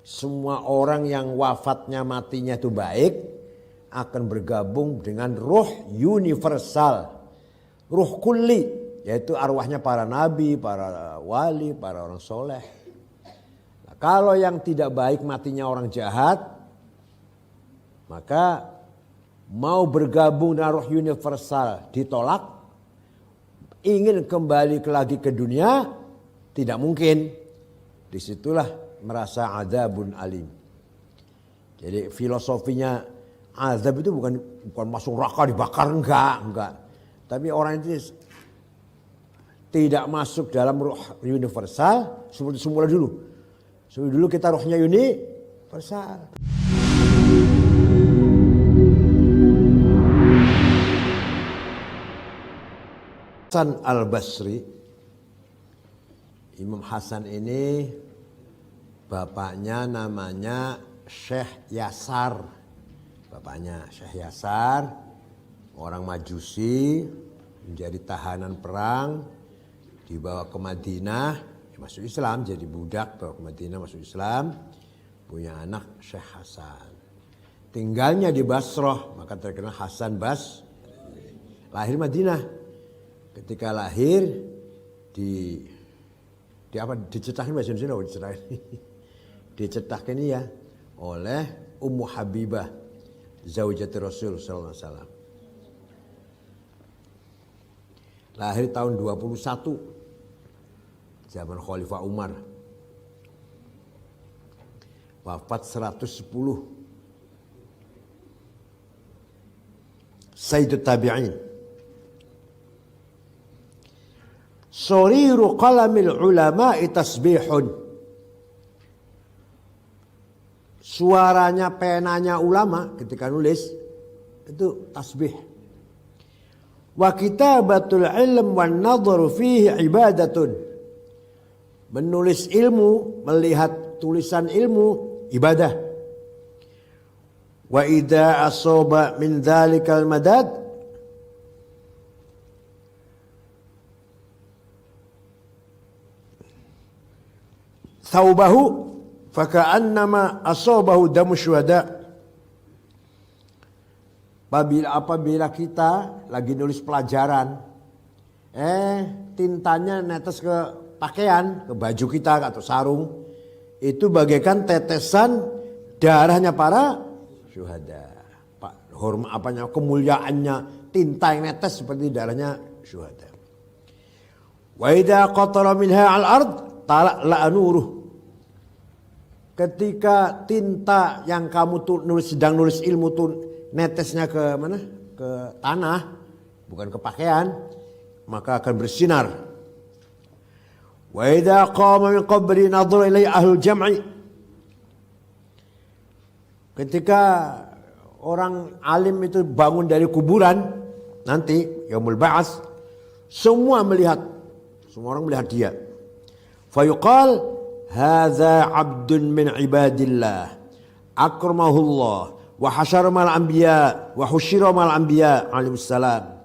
semua orang yang wafatnya matinya itu baik akan bergabung dengan ruh universal, ruh kulli, yaitu arwahnya para nabi, para wali, para orang soleh. Nah, kalau yang tidak baik matinya orang jahat, maka mau bergabung dengan ruh universal ditolak, ingin kembali lagi ke dunia tidak mungkin. Disitulah merasa adzabun alim. Jadi filosofinya azab itu bukan masuk neraka dibakar, enggak. Tapi orang itu tidak masuk dalam ruh universal seperti semula dulu. Seperti dulu kita ruhnya universal. Hasan al-Basri, Imam Hasan ini bapaknya namanya Syekh Yasar. Bapaknya Syekh Yasar, orang Majusi, menjadi tahanan perang, dibawa ke Madinah, masuk Islam, jadi budak, bawa ke Madinah masuk Islam, punya anak Syekh Hasan. Tinggalnya di Basrah, maka terkenal Hasan Basri. Lahir Madinah. Ketika lahir dicetakin bahasa Indonesia, dicetakin ya oleh Ummu Habibah, zaujati Rasul sallallahu alaihi wasallam. Lahir tahun 21 zaman Khalifah Umar. Wafat 110. Sayyidut Tabi'in. Soriru qalamil ulama'i tasbihun. Suaranya penanya ulama ketika nulis itu tasbih. Wa kitabatul ilm wan nadharu fihi ibadatun. Menulis ilmu, melihat tulisan ilmu ibadah. Wa idza asaba min dzalikal madad thawbahu faka'annama asabahu damu syuhada. Apabila kita lagi nulis pelajaran, tintanya netes ke pakaian, ke baju kita atau sarung, itu bagaikan tetesan darahnya para syuhada. Kemuliaannya tinta yang netes seperti darahnya syuhada. Wa idza qatara minha al-ard tala'la nuruh. Ketika tinta yang kamu sedang nulis ilmu tuh netesnya ke mana? Ke tanah, bukan ke pakaian, maka akan bersinar. Wa idza qama min qabri nadhara ilai ahlul jam'i. Ketika orang alim itu bangun dari kuburan nanti yaumul ba'ats, semua orang melihat dia. Fa yuqal hadza 'abdun min ibadillah akramahullah wa hasyara mal anbiya wa husyira mal anbiya alaihi salam.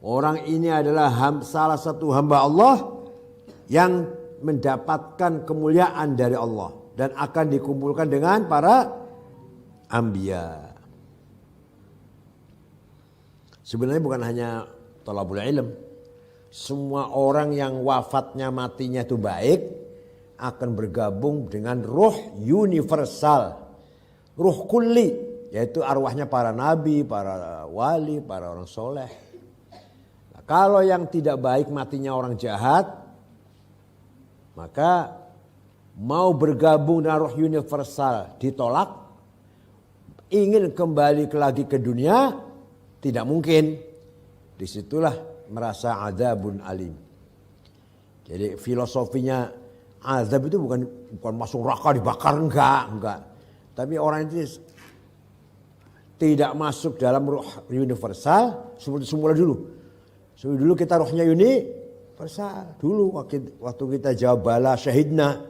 Orang ini adalah salah satu hamba Allah yang mendapatkan kemuliaan dari Allah dan akan dikumpulkan dengan para anbiya. Sebenarnya bukan hanya thalabul ilm. Semua orang yang wafatnya matinya itu baik akan bergabung dengan ruh universal, ruh kulli, yaitu arwahnya para nabi, para wali, para orang soleh. Nah, kalau yang tidak baik matinya orang jahat, maka mau bergabung dengan ruh universal ditolak, ingin kembali lagi ke dunia tidak mungkin. Disitulah merasa adzabun alim. Jadi filosofinya azab itu bukan masuk neraka dibakar, enggak. Tapi orang itu tidak masuk dalam ruh universal seperti semula dulu. Seperti dulu kita ruhnya universal. Dulu waktu kita jawab bala syahidna,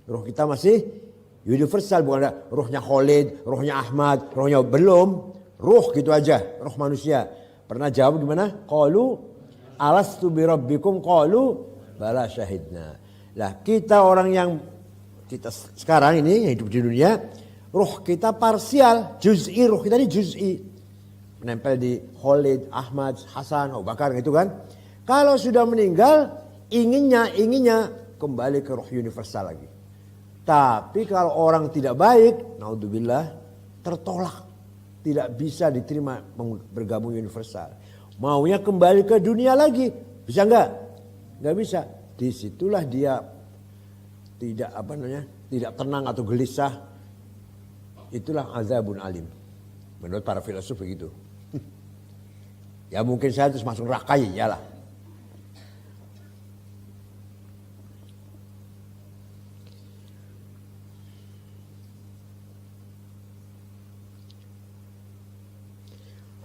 ruh kita masih universal, bukan ada ruhnya Khalid, ruhnya Ahmad, ruhnya belum. Ruh gitu aja, ruh manusia. Pernah jawab gimana? Qalu alastu bi rabbikum qalu bala syahidna. Lah kita orang yang kita sekarang ini yang hidup di dunia, ruh kita parsial, juz'i, ruh kita ini juz'i. Menempel di Khalid, Ahmad, Hasan, Abu Bakar gitu kan. Kalau sudah meninggal, inginnya kembali ke ruh universal lagi. Tapi kalau orang tidak baik, naudzubillah, tertolak. Tidak bisa diterima bergabung universal. Maunya kembali ke dunia lagi. Bisa enggak? Enggak bisa. Disitulah dia tidak tidak tenang atau gelisah. Itulah azabun alim. Menurut para filsuf begitu. Ya mungkin saya terus masuk neraka ya lah.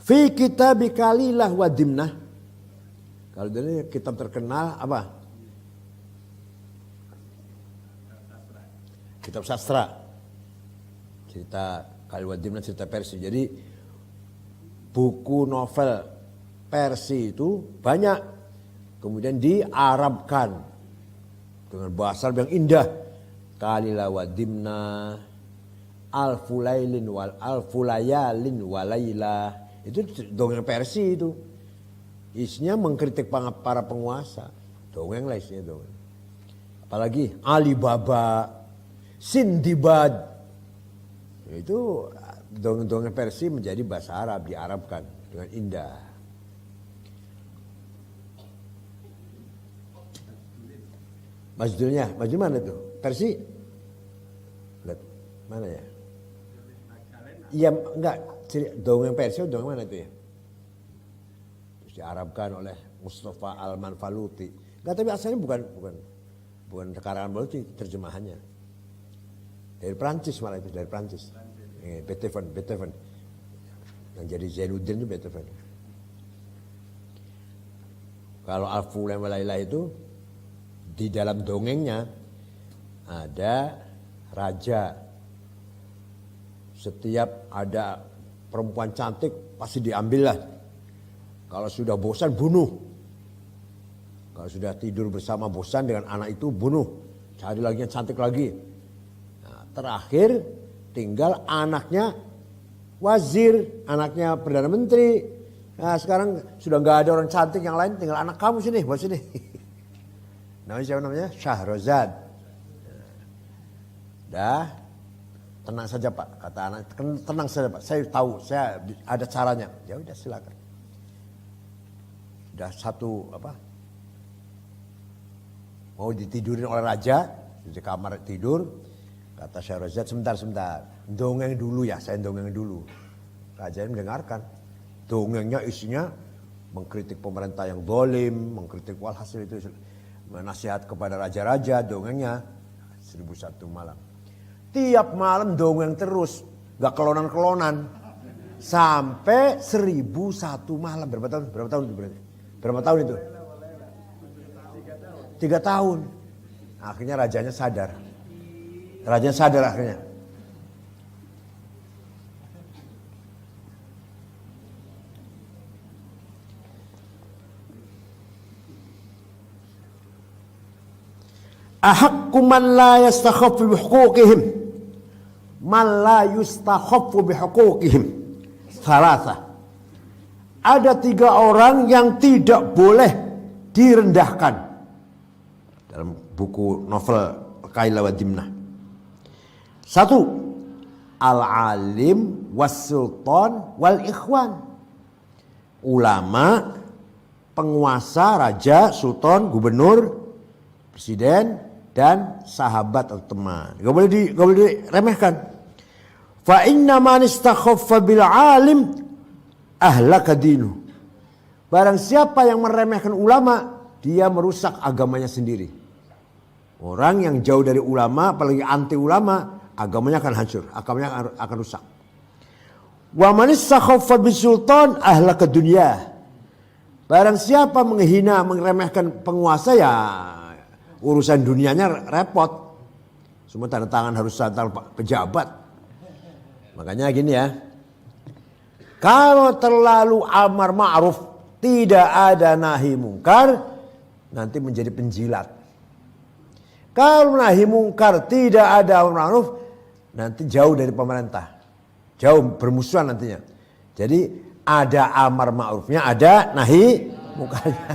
Fi kitab Kalilah wa Dimnah. Kalau ini kitab terkenal apa? Kitab sastra. Cerita Kalilah wa Dimnah, cerita Persia. Jadi buku novel Persia itu banyak. Kemudian diarabkan dengan bahasa yang indah. Kalilah wa Dimnah, Alfulailin wal Alfulayalin walaylah. Itu dongeng Persia itu. Isinya mengkritik para penguasa. Dongeng lah isinya dongeng. Apalagi Alibaba, Sindibad. Itu dongeng-dongeng Persia menjadi bahasa Arab, diarabkan dengan indah. Majdulnya, Majdul mana tuh? Persia? Lihat, mana ya? Iya, enggak. Dongeng Persia, dongeng mana itu ya? Terus diarabkan oleh Mustafa Al-Manfaluti. Enggak, tapi asalnya bukan karangan Baluti, terjemahannya. Dari Prancis malah itu, dari Prancis. Beethoven. Yang jadi Zainuddin itu Beethoven. Kalau Al-Fulay Walaylah itu di dalam dongengnya ada raja. Setiap ada perempuan cantik pasti diambil lah. Kalau sudah bosan bunuh. Kalau sudah tidur bersama bosan dengan anak itu bunuh. Cari lagi yang cantik lagi. Nah, terakhir tinggal anaknya wazir, anaknya perdana menteri. Nah, sekarang sudah nggak ada orang cantik yang lain, tinggal anak kamu sini, buat sini. Namanya siapa namanya? Syahrazad. Dah. Tenang saja Pak, kata anak, tenang saja Pak, saya tahu, saya ada caranya. Ya udah silakan. Sudah satu mau ditidurin oleh raja di kamar tidur. Kata Syahrazad, sebentar, dongeng dulu ya, saya dongeng dulu. Raja mendengarkan, dongengnya isinya mengkritik pemerintah yang zalim, mengkritik walhasil itu nasihat kepada raja-raja, dongengnya 1001 malam. Tiap malam dongeng terus, gak kelonan-kelonan. Sampai 1001 malam. Berapa tahun itu berarti? Berapa tahun itu? 3 tahun. Akhirnya rajanya sadar. Akhirnya. Ahaqqu man la yastakhaffu bihuquqihim. Man la yustakhaffu bihuquqihim. Salasa. Ada 3 orang yang tidak boleh direndahkan. Dalam buku novel Kailah wa Dimnah. 1. Al-alim was-sultan wal-ikhwan. Ulama, penguasa, raja, sultan, gubernur, presiden, dan sahabat atau teman. Gak boleh diremehkan. Fa inna man istakhaffa bil alim ahlaka dinu. Barang siapa yang meremehkan ulama, dia merusak agamanya sendiri. Orang yang jauh dari ulama, apalagi anti ulama, agamanya akan hancur, agamanya akan rusak. Wa man istakhaffa bis sultan ahlaka dunya. Barang siapa menghina, meremehkan penguasa, ya urusan dunianya repot. Semua tanda tangan harus santal pejabat. Makanya gini ya. Kalau terlalu amar ma'ruf, tidak ada nahi mungkar, nanti menjadi penjilat. Kalau nahi mungkar tidak ada amar ma'ruf, nanti jauh dari pemerintah. Jauh bermusuhan nantinya. Jadi ada amar ma'rufnya, ada nahi mungkarnya.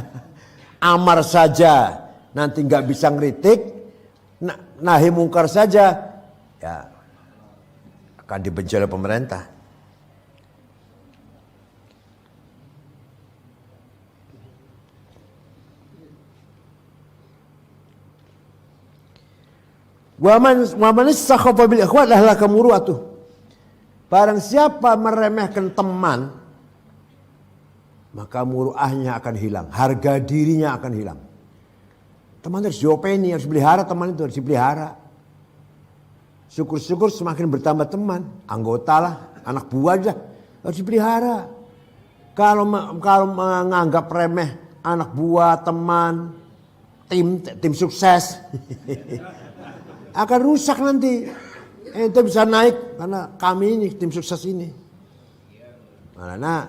Amar saja nanti nggak bisa ngeritik, nahi mungkar saja ya akan dibenci oleh pemerintah. Wa man istakhafa bil ikhwan lahlaka muru'atuh. Barang siapa meremehkan teman, maka muruahnya akan hilang, harga dirinya akan hilang. Teman harus diopeni, harus pelihara, teman itu harus dipelihara. Syukur-syukur semakin bertambah teman, anggota lah, anak buah aja harus dipelihara. Kalau menganggap remeh anak buah, teman, tim sukses akan rusak nanti. Itu bisa naik karena kami ini tim sukses ini. Karena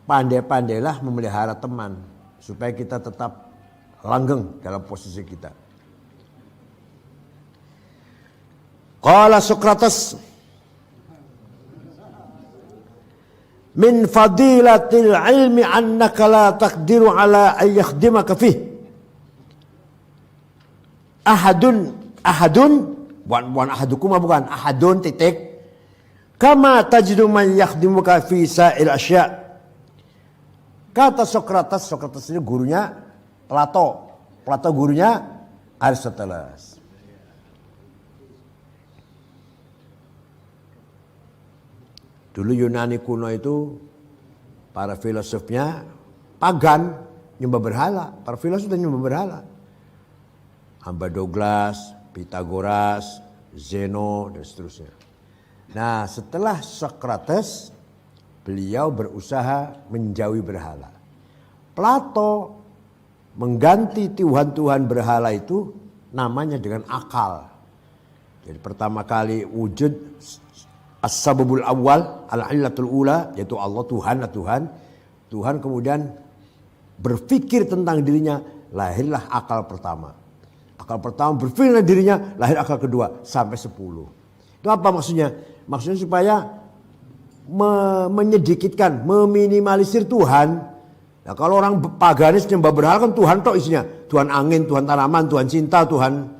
pandai-pandailah memelihara teman supaya kita tetap langgeng dalam posisi kita. Qala Sokrates, min fadilatil ilmi annaka la taqdiru ala an yakhdimaka fih ahadun bukan ahadukum, bukan ahadun titik kama tajidu man yakhdimuka fi sa'il asya. Kata Sokrates ini gurunya Plato gurunya Aristoteles. Dulu Yunani kuno itu para filosofnya pagan, nyembah berhala. Para filosof nyembah berhala. Empedokles, Pythagoras, Zeno dan seterusnya. Nah, setelah Sokrates, beliau berusaha menjauhi berhala. Plato mengganti tuhan-tuhan berhala itu namanya dengan akal. Jadi pertama kali wujud as-sababul awal, al-illatul ula, yaitu Allah, Tuhan. Tuhan kemudian berpikir tentang dirinya, lahirlah akal pertama. Akal pertama berpikir dirinya, lahir akal kedua sampai 10. Itu apa maksudnya? Maksudnya supaya menyedikitkan, meminimalisir Tuhan. Nah, kalau orang paganis nyembah berhala kan Tuhan tok isinya. Tuhan angin, Tuhan tanaman, Tuhan cinta, Tuhan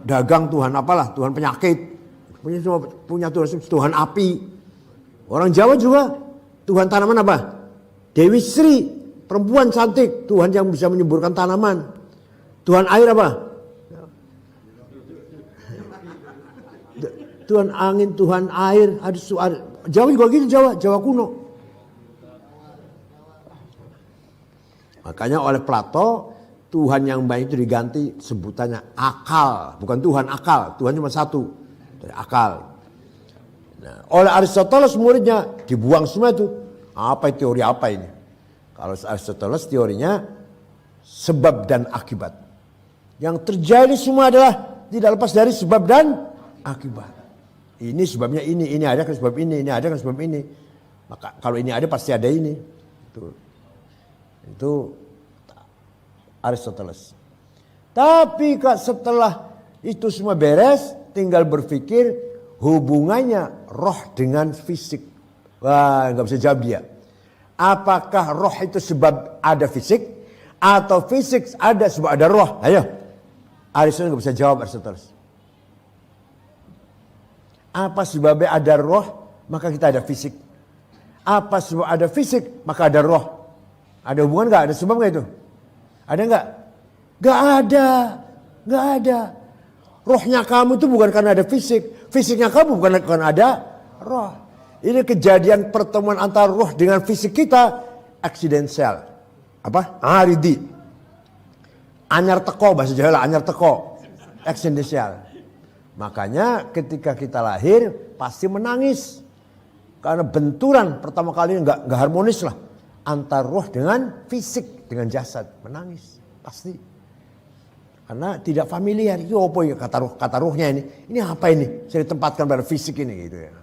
dagang, Tuhan apalah, Tuhan penyakit. Punya Tuhan api. Orang Jawa juga Tuhan tanaman apa? Dewi Sri, perempuan cantik, Tuhan yang bisa menyemburkan tanaman. Tuhan air apa? Tuhan angin, Tuhan air. Jawa juga gitu, Jawa kuno. Makanya oleh Plato, Tuhan yang baik itu diganti sebutannya akal. Bukan Tuhan akal, Tuhan cuma satu. Dari akal. Nah, oleh Aristoteles muridnya dibuang semua itu. Teori apa ini? Kalau Aristoteles teorinya sebab dan akibat. Yang terjadi semua adalah tidak lepas dari sebab dan akibat. Ini sebabnya ini ada kan sebab ini ada kan sebab ini. Maka kalau ini ada pasti ada ini. Itu Aristoteles. Tapi setelah itu semua beres, tinggal berpikir hubungannya roh dengan fisik. Wah, nggak bisa jawab dia. Apakah roh itu sebab ada fisik atau fisik ada sebab ada roh? Ayo, Aristoteles nggak bisa jawab Aristoteles. Apa sebabnya ada roh maka kita ada fisik? Apa sebab ada fisik maka ada roh? Ada hubungan nggak? Ada sebab nggak itu? Ada nggak? Nggak ada. Rohnya kamu itu bukan karena ada fisik. Fisiknya kamu bukan karena ada roh. Ini kejadian pertemuan antara roh dengan fisik kita eksidensial. Apa? Aridi. Anyar teko bahasa Jawa, anyar teko. Eksidensial. Makanya ketika kita lahir pasti menangis. Karena benturan pertama kali nggak harmonis lah. Antara roh dengan fisik, dengan jasad. Menangis. Pasti. Karena tidak familiar. Itu apa ya kata rohnya ini? Ini apa ini? Saya ditempatkan pada fisik ini gitu ya.